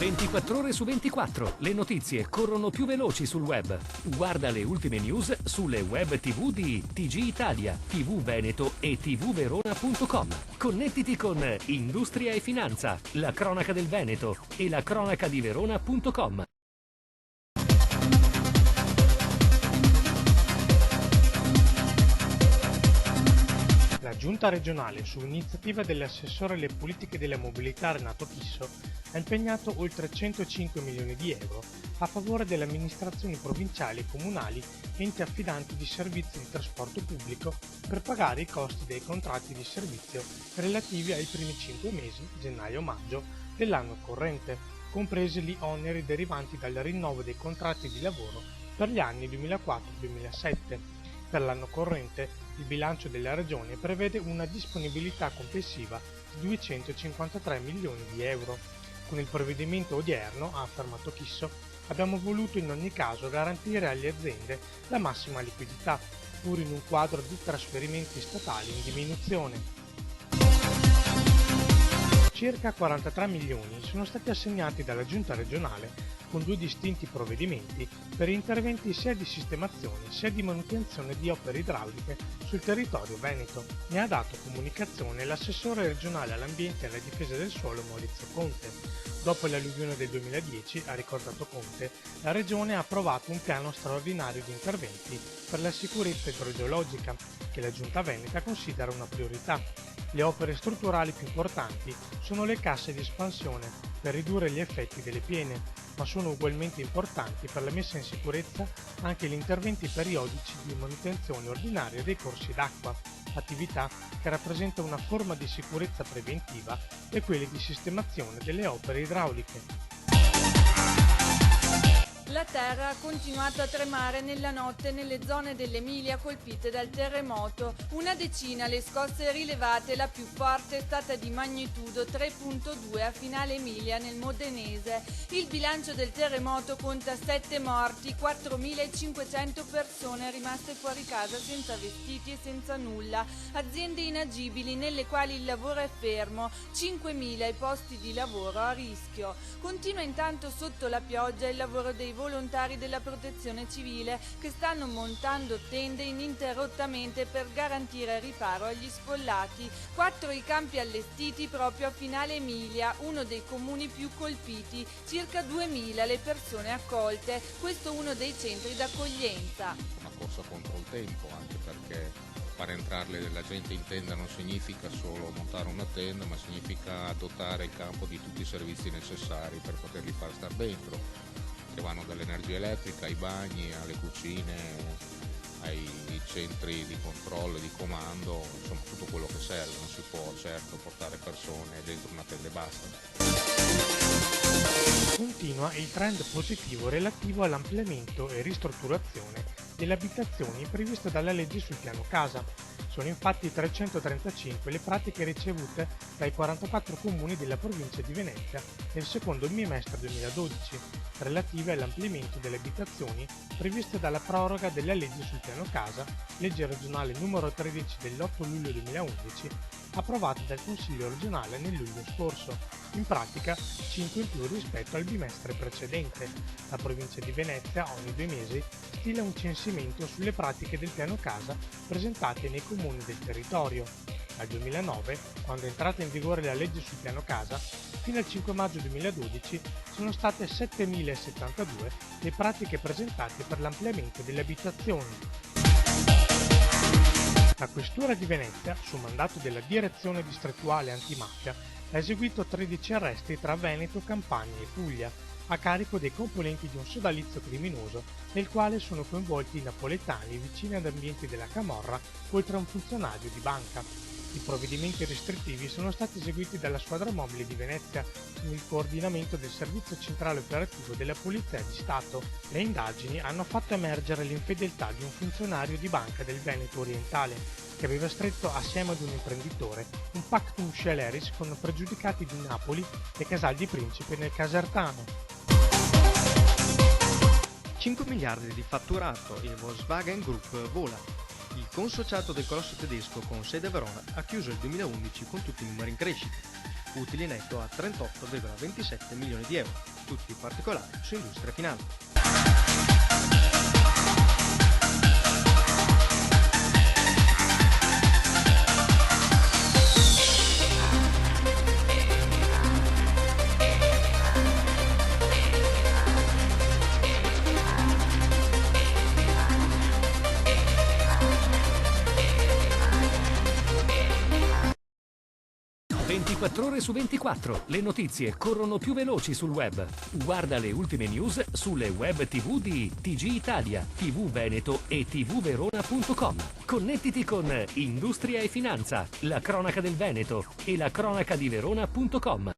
24 ore su 24, le notizie corrono più veloci sul web. Guarda le ultime news sulle web TV di TG Italia, TV Veneto e tvverona.com. Connettiti con Industria e Finanza, la cronaca del Veneto e la cronaca di Verona.com. La Giunta regionale, su iniziativa dell'assessore alle politiche della mobilità Renato Chisso, ha impegnato oltre 105 milioni di euro a favore delle amministrazioni provinciali e comunali e enti affidanti di servizi di trasporto pubblico per pagare i costi dei contratti di servizio relativi ai primi 5 mesi, gennaio-maggio, dell'anno corrente, compresi gli oneri derivanti dal rinnovo dei contratti di lavoro per gli anni 2004-2007. Per l'anno corrente il bilancio della Regione prevede una disponibilità complessiva di 253 milioni di euro. Con il provvedimento odierno, ha affermato Chisso, abbiamo voluto in ogni caso garantire alle aziende la massima liquidità, pur in un quadro di trasferimenti statali in diminuzione. Circa 43 milioni sono stati assegnati dalla Giunta regionale con due distinti provvedimenti per interventi sia di sistemazione sia di manutenzione di opere idrauliche sul territorio veneto. Ne ha dato comunicazione l'assessore regionale all'ambiente e alla difesa del suolo Maurizio Conte. Dopo l'alluvione del 2010, ha ricordato Conte, la Regione ha approvato un piano straordinario di interventi per la sicurezza idrogeologica che la Giunta Veneta considera una priorità. Le opere strutturali più importanti sono le casse di espansione per ridurre gli effetti delle piene, ma sono ugualmente importanti per la messa in sicurezza anche gli interventi periodici di manutenzione ordinaria dei corsi d'acqua, attività che rappresenta una forma di sicurezza preventiva, e quelli di sistemazione delle opere idrauliche. La terra ha continuato a tremare nella notte nelle zone dell'Emilia colpite dal terremoto. Una decina le scosse rilevate, la più forte è stata di magnitudo 3.2 a Finale Emilia nel Modenese. Il bilancio del terremoto conta 7 morti, 4.500 persone rimaste fuori casa senza vestiti e senza nulla, aziende inagibili nelle quali il lavoro è fermo, 5.000 i posti di lavoro a rischio. Continua intanto sotto la pioggia il lavoro dei volontari della protezione civile che stanno montando tende ininterrottamente per garantire riparo agli sfollati. 4 i campi allestiti proprio a Finale Emilia, uno dei comuni più colpiti, circa 2000 le persone accolte, questo uno dei centri d'accoglienza. Una corsa contro il tempo, anche perché far entrare la gente in tenda non significa solo montare una tenda, ma significa dotare il campo di tutti i servizi necessari per poterli far star dentro, che vanno dall'energia elettrica ai bagni, alle cucine, ai centri di controllo e di comando, insomma tutto quello che serve. Non si può certo portare persone dentro una tenda e basta. Continua il trend positivo relativo all'ampliamento e ristrutturazione delle abitazioni previsto dalla legge sul piano casa. Sono infatti 335 le pratiche ricevute dai 44 comuni della provincia di Venezia nel secondo bimestre 2012, relative all'ampliamento delle abitazioni previste dalla proroga della legge sul piano casa, legge regionale numero 13 dell'8 luglio 2011, approvata dal Consiglio regionale nel luglio scorso, in pratica 5 in più rispetto al bimestre precedente. La provincia di Venezia ogni 2 mesi stila un censimento sulle pratiche del piano casa presentate nei comuni del territorio. Dal 2009, quando è entrata in vigore la legge sul piano casa, fino al 5 maggio 2012 sono state 7.072 le pratiche presentate per l'ampliamento delle abitazioni. La Questura di Venezia, su mandato della Direzione Distrettuale Antimafia, ha eseguito 13 arresti tra Veneto, Campania e Puglia, a carico dei componenti di un sodalizio criminoso nel quale sono coinvolti i napoletani vicini ad ambienti della camorra, oltre a un funzionario di banca. I provvedimenti restrittivi sono stati eseguiti dalla Squadra Mobile di Venezia con il coordinamento del Servizio Centrale Operativo della Polizia di Stato. Le indagini hanno fatto emergere l'infedeltà di un funzionario di banca del Veneto orientale che aveva stretto assieme ad un imprenditore un pactum sceleris con pregiudicati di Napoli e Casal di Principe nel Casertano. 5 miliardi di fatturato e Volkswagen Group vola. Il consociato del colosso tedesco con sede a Verona ha chiuso il 2011 con tutti i numeri in crescita. utili netto a 38,27 milioni di euro. Tutti i particolari su Industria Finanza. Ore su 24, le notizie corrono più veloci sul web. Guarda le ultime news sulle web TV di TG Italia, TV Veneto e tvverona.com. Connettiti con Industria e Finanza, la cronaca del Veneto e la cronaca di Verona.com.